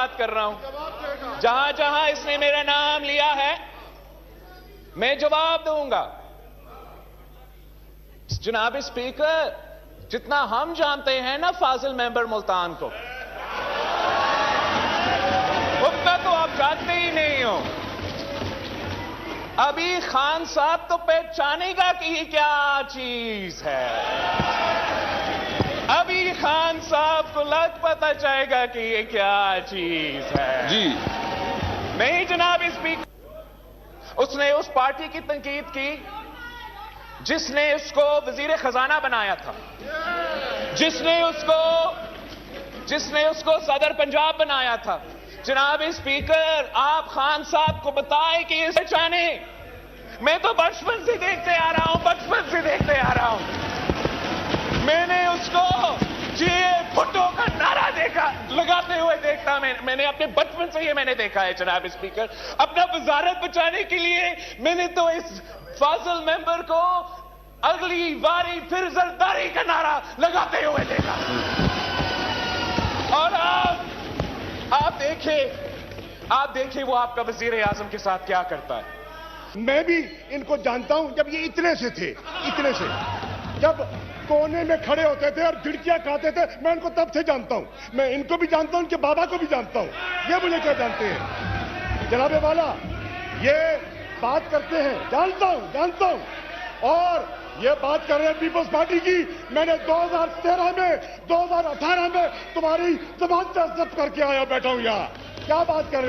बात कर रहा हूं। जहां जहां इसने मेरा नाम लिया है मैं जवाब दूंगा। जनाब स्पीकर, जितना हम जानते हैं ना फाजिल मेंबर मुल्तान को, उतना तो आप जानते ही नहीं हो। अभी खान साहब तो पहचानेगा कि ये क्या चीज है। अभी खान साहब को लग पता चलेगा कि ये क्या चीज है। जी नहीं जनाब स्पीकर, उसने उस पार्टी की तनकीद की जिसने उसको वजीर खजाना बनाया था, जिसने उसको सदर पंजाब बनाया था। जनाब स्पीकर, आप खान साहब को बताएं कि इसे पहचाने। मैं तो बचपन से देखते आ रहा हूं, मैंने उसको भुट्टो का नारा लगाते हुए देखा। मैंने अपने बचपन से ये मैंने देखा है जनाब स्पीकर। अपना वजारत बचाने के लिए मैंने तो इस फाजिल मेंबर को अगली बारी फिर जरदारी का नारा लगाते हुए देखा। और आप देखिए वो आपका वजीर आजम के साथ क्या करता है। मैं भी इनको जानता हूं। जब ये इतने से जब कोने में खड़े होते थे और गिड़कियां खाते थे, मैं इनको तब से जानता हूं। मैं इनको भी जानता हूं, इनके बाबा को भी जानता हूं। ये मुझे क्या जानते हैं जनाबे वाला, ये बात करते हैं, जानता हूं। और ये बात कर रहे हैं पीपल्स पार्टी की। मैंने 2013 में 2018 में तुम्हारी जमानत जब्त करके आया बैठा हूं यहाँ। क्या बात कर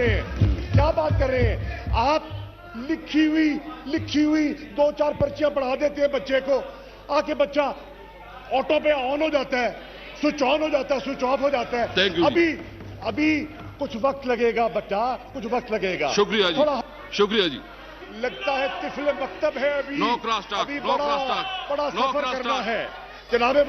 रहे हैं आप। लिखी हुई 2-4 पर्चियां पढ़ा देते हैं बच्चे को, आके बच्चा ऑटो पे ऑन हो जाता है, स्विच ऑन हो जाता है, स्विच ऑफ हो जाता है। अभी कुछ वक्त लगेगा बच्चा, कुछ वक्त लगेगा। शुक्रिया जी। लगता है तिफल मकतब है, अभी नो क्रॉस टॉक, बड़ा सफर करना है जनाबे।